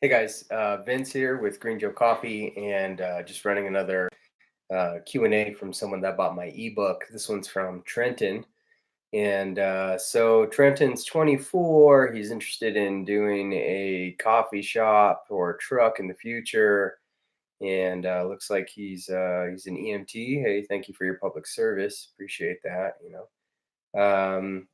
Hey guys, Vince here with Green Joe Coffee, and just running another Q&A from someone that bought my ebook. This one's from Trenton, and so Trenton's 24. He's interested in doing a coffee shop or a truck in the future, and looks like he's an EMT. Hey, thank you for your public service. Appreciate that. Um,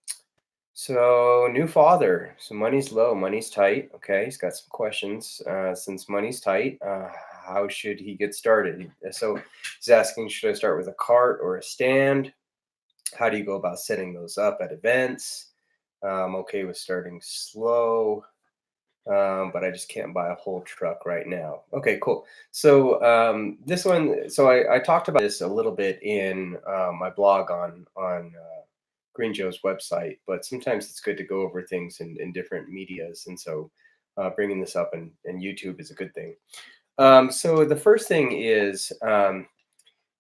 so, new father. So, money's low, money's tight. Okay, he's got some questions. Since money's tight, how should he get started? So, he's asking, should I start with a cart or a stand? How do you go about setting those up at events? I'm okay with starting slow, but I just can't buy a whole truck right now. Okay, cool. So, this one, so I talked about this a little bit in my blog on Green Joe's website, but sometimes it's good to go over things in different medias. And so bringing this up in YouTube is a good thing. So the first thing is,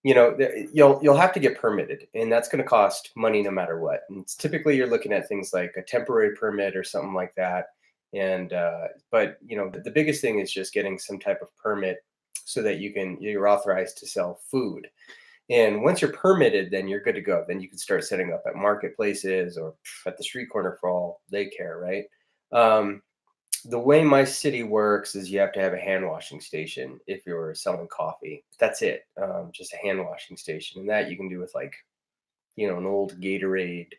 you'll have to get permitted, and that's going to cost money no matter what. And it's typically you're looking at things like a temporary permit or something like that. And but the biggest thing is just getting some type of permit so that you're authorized to sell food. And once you're permitted, then you're good to go. Then you can start setting up at marketplaces or at the street corner for all they care, right? Um, the way my city works is you have to have a hand washing station if you're selling coffee. That's it, just a hand washing station. And that you can do with like, an old Gatorade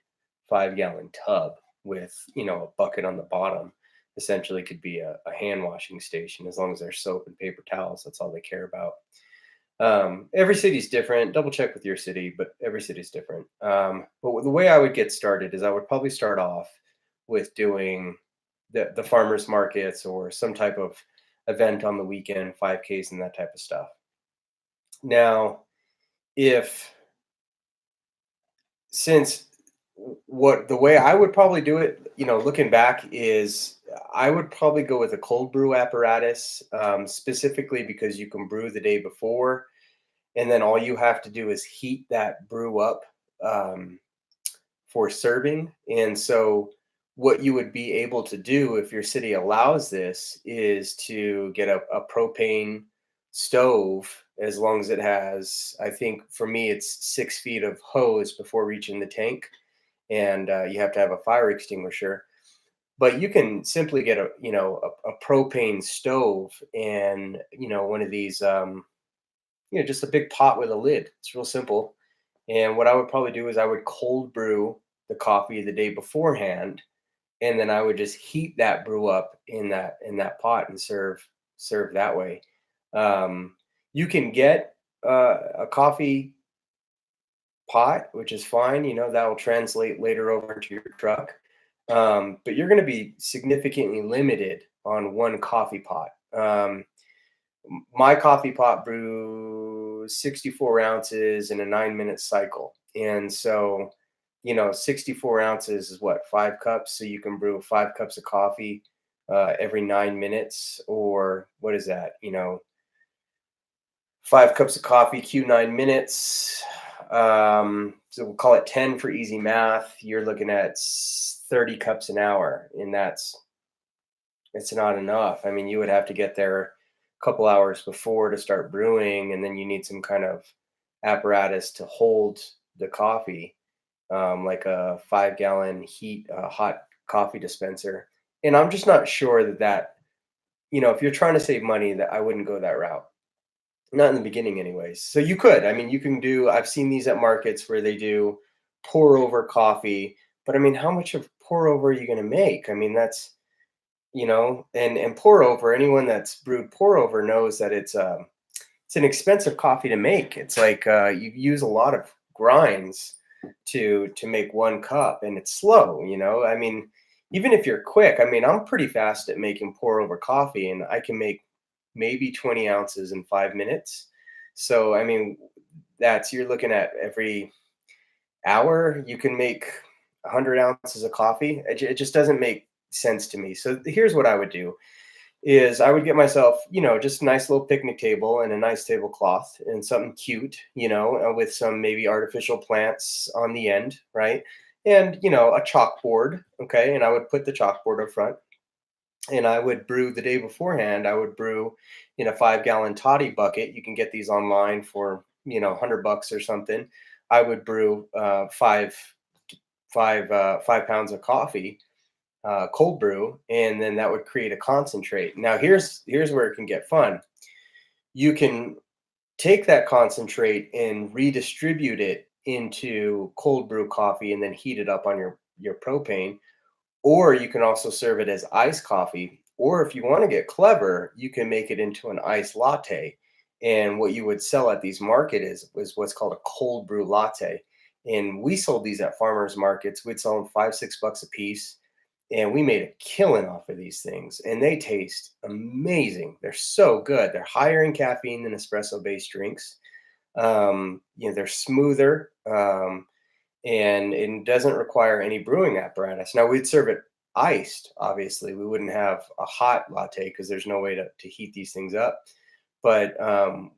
5-gallon tub with, a bucket on the bottom. Essentially could be a hand washing station as long as there's soap and paper towels. That's all they care about. Every city's different. Double check with your city, but every city's different. But the way I would get started is I would probably start off with doing the farmers markets or some type of event on the weekend, 5Ks and that type of stuff. Now, if since what the way I would probably do it, looking back, is I would probably go with a cold brew apparatus, specifically because you can brew the day before, and then all you have to do is heat that brew up um, for serving. And so, what you would be able to do if your city allows this is to get a propane stove, as long as it has, I think for me, it's 6 feet of hose before reaching the tank, and you have to have a fire extinguisher. But you can simply get a propane stove, and one of these just a big pot with a lid. It's real simple. And what I would probably do is I would cold brew the coffee the day beforehand, and then I would just heat that brew up in that pot and serve that way. Um, you can get a coffee pot, which is fine. That will translate later over into your truck. But you're going to be significantly limited on one coffee pot. My coffee pot brews 64 ounces in a 9-minute cycle. And so, 64 ounces is what, 5 cups? So you can brew 5 cups of coffee every 9 minutes, or what is that? 5 cups of coffee, Q 9 minutes. So we'll call it 10 for easy math. You're looking at 30 cups an hour, and it's not enough. I mean, you would have to get there a couple hours before to start brewing, and then you need some kind of apparatus to hold the coffee, like a 5-gallon hot coffee dispenser. And I'm just not sure if you're trying to save money, that I wouldn't go that route. Not in the beginning, anyways. So you could. I mean, you can do. I've seen these at markets where they do pour over coffee, but I mean, how much of pour over are you going to make? I mean, that's and pour over, anyone that's brewed pour over knows that it's an expensive coffee to make. It's like you use a lot of grinds to make 1 cup, and it's slow. I mean, even if you're quick, I mean, I'm pretty fast at making pour over coffee, and I can make maybe 20 ounces in 5 minutes. So I mean, you're looking at every hour you can make 100 ounces of coffee. It just doesn't make sense to me. So here's what I would do is I would get myself, just a nice little picnic table and a nice tablecloth and something cute, with some maybe artificial plants on the end, right? And, a chalkboard. Okay. And I would put the chalkboard up front. and I would brew the day beforehand. I would brew in a 5-gallon toddy bucket. You can get these online for, $100 or something. I would brew 5 pounds of coffee, cold brew, and then that would create a concentrate. Now here's where it can get fun. You can take that concentrate and redistribute it into cold brew coffee and then heat it up on your propane, or you can also serve it as iced coffee. Or if you want to get clever, you can make it into an iced latte. And what you would sell at these market is what's called a cold brew latte. And we sold these at farmers markets. We'd sell them 5, 6 bucks a piece. And we made a killing off of these things. And they taste amazing. They're so good. They're higher in caffeine than espresso based drinks. They're smoother. And it doesn't require any brewing apparatus. Now we'd serve it iced, obviously. We wouldn't have a hot latte because there's no way to heat these things up. But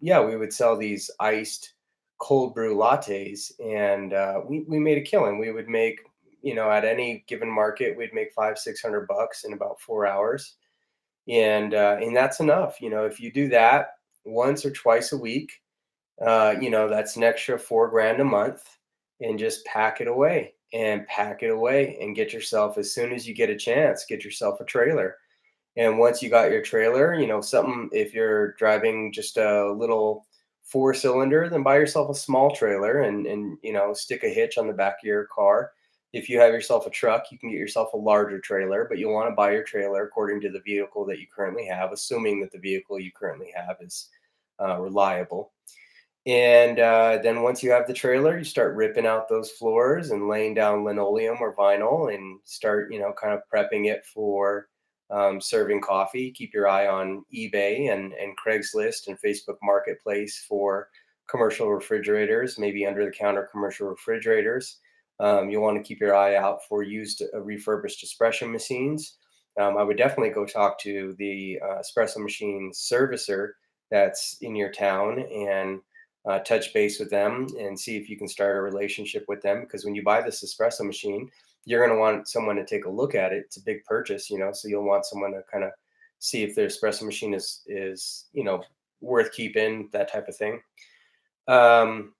yeah, we would sell these iced cold brew lattes, and we made a killing. We would make, at any given market, we'd make 500, 600 bucks in about 4 hours, and that's enough. If you do that once or twice a week, that's an extra 4 grand a month, and just pack it away and pack it away and get yourself, as soon as you get a chance, get yourself a trailer. And once you got your trailer, something, if you're driving just a little 4 cylinder, then buy yourself a small trailer and stick a hitch on the back of your car. If you have yourself a truck, you can get yourself a larger trailer, but you'll want to buy your trailer according to the vehicle that you currently have, assuming that the vehicle you currently have is reliable. And then once you have the trailer, you start ripping out those floors and laying down linoleum or vinyl and start, kind of prepping it for serving coffee. Keep your eye on eBay and Craigslist and Facebook Marketplace for commercial refrigerators, maybe under the counter commercial refrigerators. You'll want to keep your eye out for used refurbished espresso machines. I would definitely go talk to the espresso machine servicer that's in your town and touch base with them and see if you can start a relationship with them. Because when you buy this espresso machine, you're going to want someone to take a look at it. It's a big purchase, so you'll want someone to kind of see if their espresso machine is worth keeping, that type of thing. Um,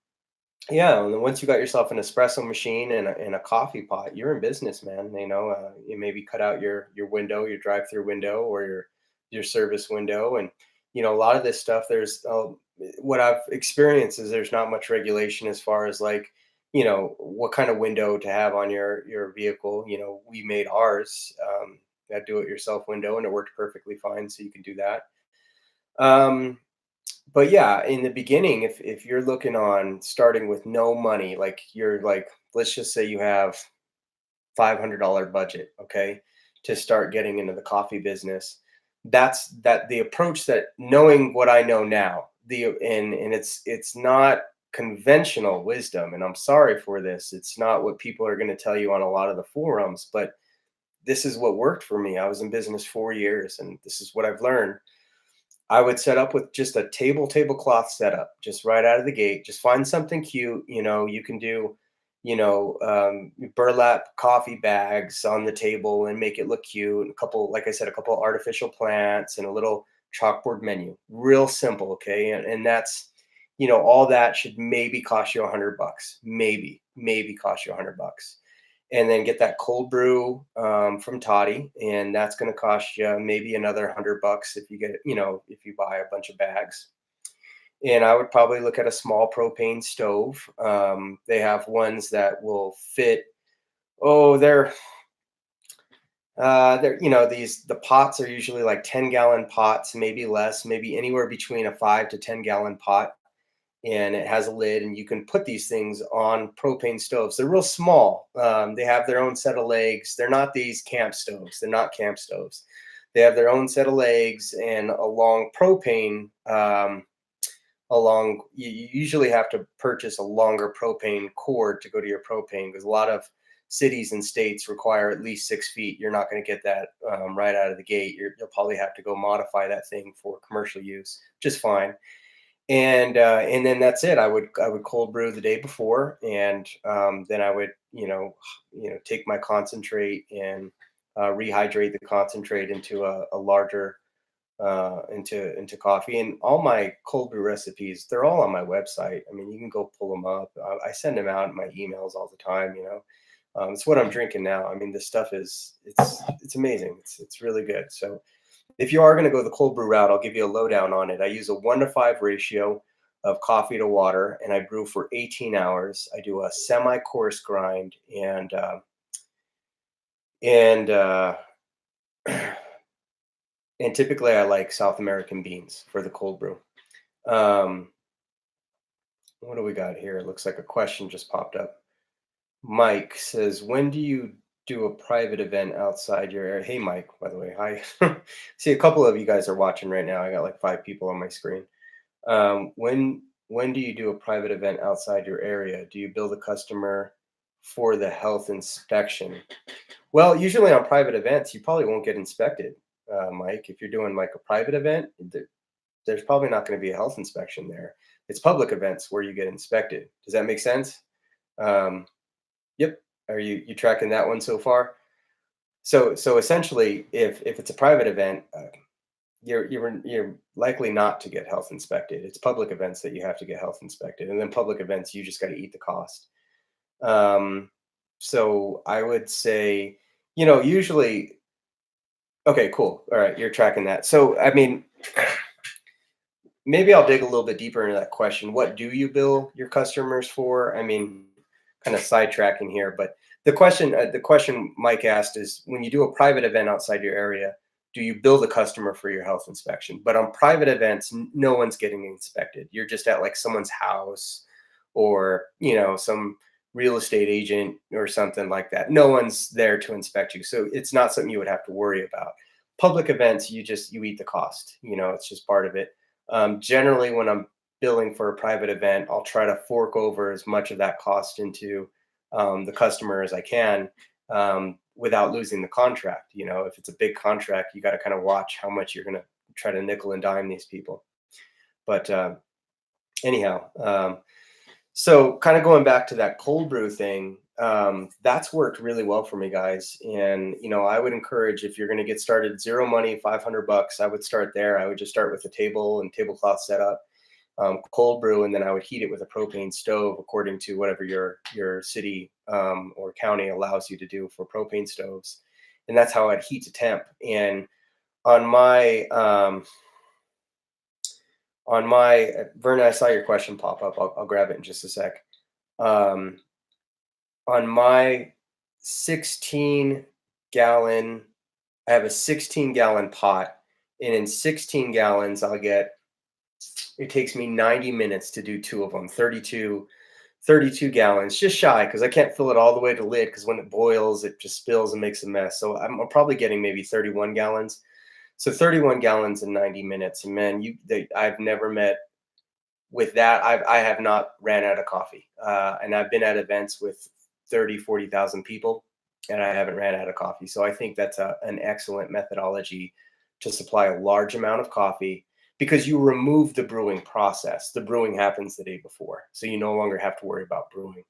yeah, and then once you got yourself an espresso machine and a coffee pot, you're in business, man. You maybe cut out your window, your drive-through window, or your service window, and a lot of this stuff. There's what I've experienced is there's not much regulation as far as like what kind of window to have on your vehicle. We made ours that do-it-yourself window, and it worked perfectly fine, so you can do that. Um, but yeah, in the beginning, if you're looking on starting with no money, like you're like, let's just say you have $500 budget, okay, to start getting into the coffee business. That the approach, that knowing what I know now, and it's not conventional wisdom, and I'm sorry for this. It's not what people are going to tell you on a lot of the forums, but this is what worked for me. I was in business 4 years, and this is what I've learned. I would set up with just a tablecloth setup, just right out of the gate. Just find something cute. You can do, burlap coffee bags on the table and make it look cute. A couple, like I said, a couple artificial plants and a little chalkboard menu. Real simple, okay? And that's, all that should maybe cost you $100. Maybe cost you $100, and then get that cold brew from Toddy, and that's going to cost you maybe another $100 if you get it, if you buy a bunch of bags. And I would probably look at a small propane stove. They have ones that will fit. Oh, these the pots are usually like 10-gallon pots, maybe less, maybe anywhere between a 5 to 10 gallon pot, and it has a lid, and you can put these things on propane stoves. They're real small. They have their own set of legs. They're not these camp stoves. They're not camp stoves. They have their own set of legs and a long propane. You usually have to purchase a longer propane cord to go to your propane, because a lot of cities and states require at least 6 feet. You're not going to get that right out of the gate. You'll probably have to go modify that thing for commercial use, just fine. And then that's it. I would cold brew the day before, and then I would take my concentrate and rehydrate the concentrate into a larger into coffee. And all my cold brew recipes, they're all on my website. I mean, you can go pull them up. I send them out in my emails all the time. It's what I'm drinking now. I mean, this stuff is it's amazing. It's really good. So if you are going to go the cold brew route, I'll give you a lowdown on it. I use a 1-to-5 ratio of coffee to water, and I brew for 18 hours. I do a semi-coarse grind, and and typically I like South American beans for the cold brew. Um, what do we got here? It looks like a question just popped up. Mike says, when do you do a private event outside your area? Hey, Mike, by the way, hi. See, a couple of you guys are watching right now. I got like 5 people on my screen. When do you do a private event outside your area? Do you bill the customer for the health inspection? Well, usually on private events, you probably won't get inspected, Mike. If you're doing like a private event, there's probably not going to be a health inspection there. It's public events where you get inspected. Does that make sense? Um, yep. Are you tracking that one so far? So essentially, if it's a private event, you're likely not to get health inspected. It's public events that you have to get health inspected, and then public events you just got to eat the cost. Um, so I would say, usually, okay, cool. All right, you're tracking that. So I mean, maybe I'll dig a little bit deeper into that question. What do you bill your customers for? I mean, kind of sidetracking here, but the question Mike asked is, when you do a private event outside your area, do you bill the customer for your health inspection? But on private events, no one's getting inspected. You're just at like someone's house, or some real estate agent or something like that. No one's there to inspect you, so it's not something you would have to worry about. Public events, you eat the cost. It's just part of it. Generally, when I'm billing for a private event, I'll try to fork over as much of that cost into the customer as I can, without losing the contract. If it's a big contract, you got to kind of watch how much you're going to try to nickel and dime these people. But anyhow, so kind of going back to that cold brew thing, that's worked really well for me, guys. And I would encourage, if you're going to get started, zero money, $500, I would start there. I would just start with a table and tablecloth setup, cold brew, and then I would heat it with a propane stove according to whatever your city or county allows you to do for propane stoves. And that's how I'd heat to temp. And on my Vernon, I saw your question pop up. I'll grab it in just a sec. Um, on my 16 gallon, I have a 16-gallon pot, and in 16 gallons, it takes me 90 minutes to do two of them, 32 gallons, just shy, because I can't fill it all the way to lid, because when it boils, it just spills and makes a mess. So I'm probably getting maybe 31 gallons. So 31 gallons in 90 minutes. And man, I've never met with that. I have not ran out of coffee. And I've been at events with 40,000 people, and I haven't ran out of coffee. So I think that's an excellent methodology to supply a large amount of coffee, because you remove the brewing process. The brewing happens the day before, so you no longer have to worry about brewing.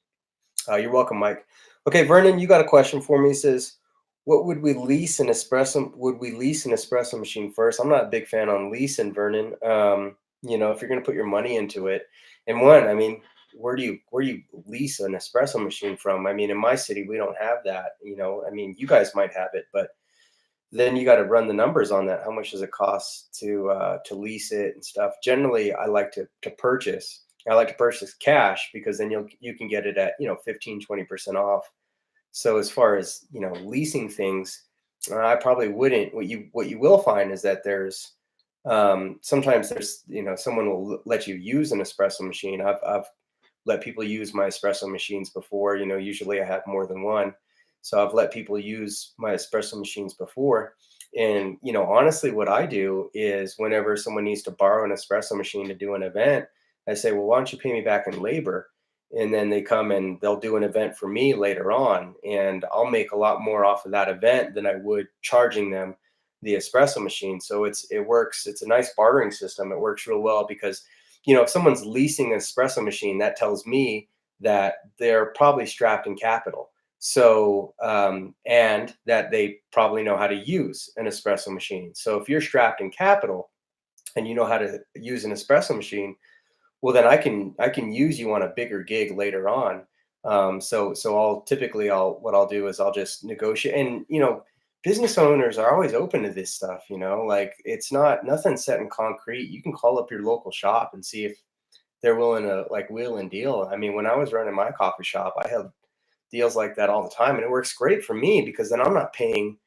You're welcome, Mike. Okay, Vernon, you got a question for me. He says, what would we lease an espresso? Would we lease an espresso machine first? I'm not a big fan on leasing, Vernon. If you're going to put your money into it, and I mean, where do you lease an espresso machine from? I mean, in my city, we don't have that. I mean, you guys might have it, but then you got to run the numbers on that. How much does it cost to lease it and stuff? Generally, I like to purchase. I like to purchase cash, because then you can get it at 15-20% off. So as far as leasing things, I probably wouldn't. What you will find is that there's sometimes there's someone will let you use an espresso machine. I've let people use my espresso machines before. Usually I have more than one, so I've let people use my espresso machines before. And honestly, what I do is, whenever someone needs to borrow an espresso machine to do an event, I say, well, why don't you pay me back in labor? And then they come and they'll do an event for me later on, and I'll make a lot more off of that event than I would charging them the espresso machine. So it works. It's a nice bartering system. It works real well, because if someone's leasing an espresso machine, that tells me that they're probably strapped in capital. So, and that they probably know how to use an espresso machine. So if you're strapped in capital and you know how to use an espresso machine, well, then I can use you on a bigger gig later on. So I'll what I'll do is I'll just negotiate, and business owners are always open to this stuff. Like it's not nothing set in concrete. You can call up your local shop and see if they're willing to like wheel and deal. I mean, when I was running my coffee shop, I had deals like that all the time, and it works great for me because then I'm not paying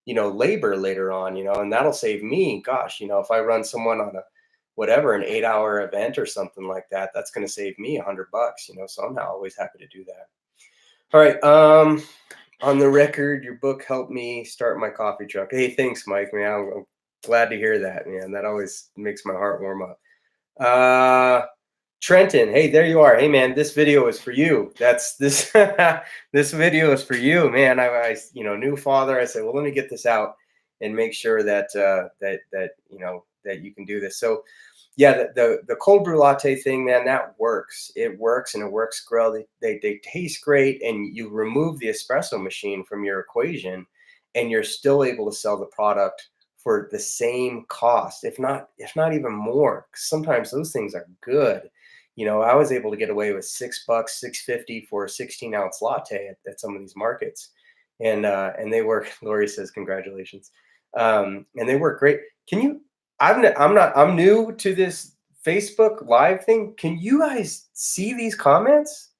labor later on, and that'll save me. Gosh, if I run someone on a whatever an 8-hour event or something like that, that's going to save me $100. So I'm not always happy to do that. All right. On the record, your book helped me start my coffee truck. Hey, thanks, Mike, man. I'm glad to hear that, man. That always makes my heart warm up. Trenton, hey, there you are. Hey, man, this video is for you. That's this. This video is for you, man. I new father. I said, well, let me get this out and make sure that that you can do this. So, yeah, the cold brew latte thing, man, that works. It works, and it works great. They taste great, and you remove the espresso machine from your equation, and you're still able to sell the product for the same cost, if not even more. 'Cause sometimes those things are good. I was able to get away with $6, 6.50 for a 16-ounce latte at some of these markets, and they work. Lori says, "Congratulations," and they work great. Can you? I'm new to this Facebook Live thing. Can you guys see these comments?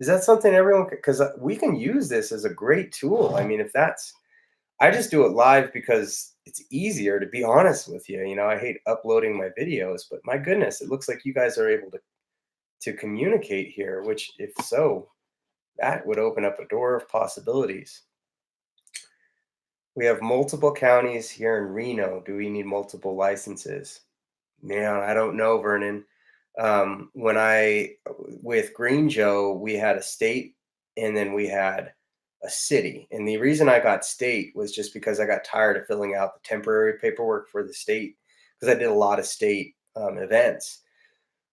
Is that something everyone? Because we can use this as a great tool. I mean, if that's I just do it live because it's easier, to be honest with you. I hate uploading my videos, but my goodness, it looks like you guys are able to communicate here, which if so, that would open up a door of possibilities. We have multiple counties here in Reno. Do we need multiple licenses? Man, I don't know, Vernon. When with Green Joe, we had a state and then we had a city. And the reason I got state was just because I got tired of filling out the temporary paperwork for the state because I did a lot of state events.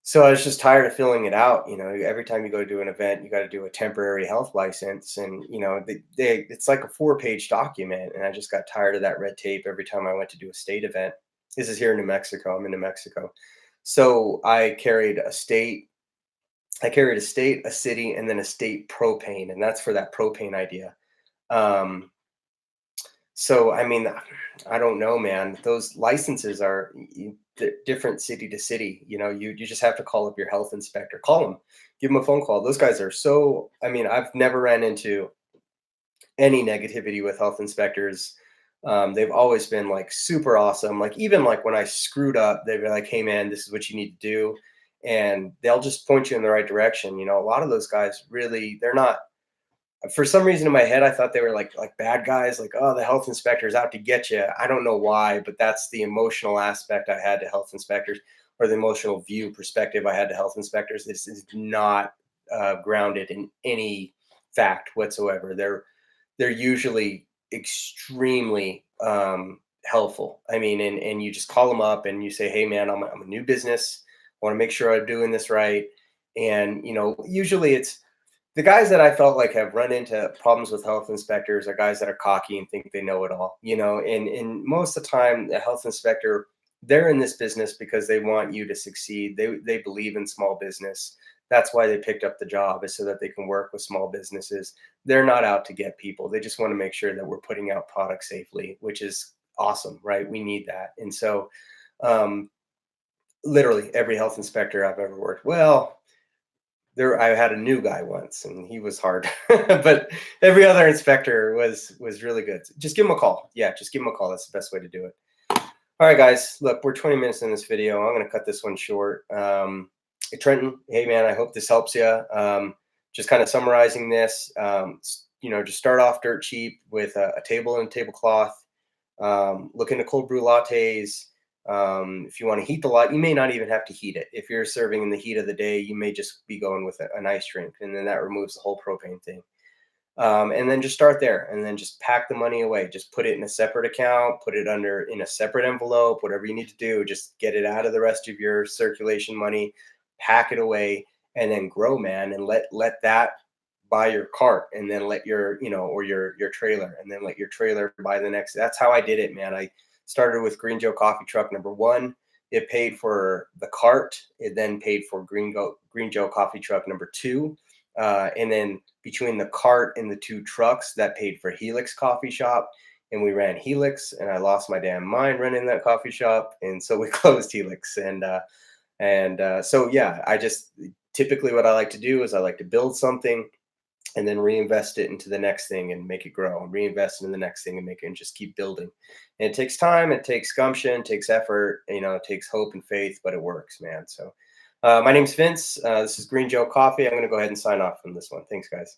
So I was just tired of filling it out. Every time you go to do an event, you got to do a temporary health license, and it's like a 4-page document. And I just got tired of that red tape every time I went to do a state event. This is here in New Mexico. I'm in New Mexico, so I carried a state, a city, and then a state propane, and that's for that propane idea. Um, so I mean, I don't know, man. Those licenses are different city to city. You just have to call up your health inspector. Call them, give them a phone call. Those guys are so. I mean, I've never ran into any negativity with health inspectors. They've always been like super awesome. Like even like when I screwed up, they'd be like, "Hey, man, this is what you need to do," and they'll just point you in the right direction. A lot of those guys really, they're not, for some reason in my head, I thought they were like bad guys, like, oh, the health inspector's out to get you. I don't know why, but that's the emotional aspect I had to health inspectors, or the emotional view perspective I had to health inspectors. This is not grounded in any fact whatsoever. They're usually extremely helpful. I mean, and you just call them up and you say, hey, man, I'm a new business. I want to make sure I'm doing this right. And usually it's the guys that I felt like have run into problems with health inspectors are guys that are cocky and think they know it all, and most of the time the health inspector, they're in this business because they want you to succeed. They believe in small business. That's why they picked up the job, is so that they can work with small businesses. They're not out to get people. They just want to make sure that we're putting out products safely, which is awesome, right? We need that. And so um, literally every health inspector I've ever worked, well, I had a new guy once and he was hard, but every other inspector was really good. Just give him a call. Yeah, just give him a call. That's the best way to do it. All right, guys, look, we're 20 minutes in this video. I'm going to cut this one short. Hey, Trenton, hey, man, I hope this helps you. Just kind of summarizing this, just start off dirt cheap with a table and a tablecloth. Look into cold brew lattes. If you want to heat the lot, you may not even have to heat it. If you're serving in the heat of the day, you may just be going with an ice drink, and then that removes the whole propane thing. And then just start there, and then just pack the money away. Just put it in a separate account, put it in a separate envelope, whatever you need to do. Just get it out of the rest of your circulation money, pack it away, and then grow, man, and let that buy your cart and then let your, or your trailer, and then let your trailer buy the next. That's how I did it, man. I started with Green Joe coffee truck number one. It paid for the cart. It then paid for Green Joe coffee truck number two. And then between the cart and the two trucks, that paid for Helix Coffee Shop. And we ran Helix, and I lost my damn mind running that coffee shop. And so we closed Helix. So yeah, I just typically what I like to do is I like to build something and then reinvest it into the next thing and make it grow, and reinvest in the next thing and make it, and just keep building. And it takes time, it takes gumption, it takes effort, it takes hope and faith, but it works, man. So my name's Vince. This is Green Joe Coffee. I'm going to go ahead and sign off from this one. Thanks, guys.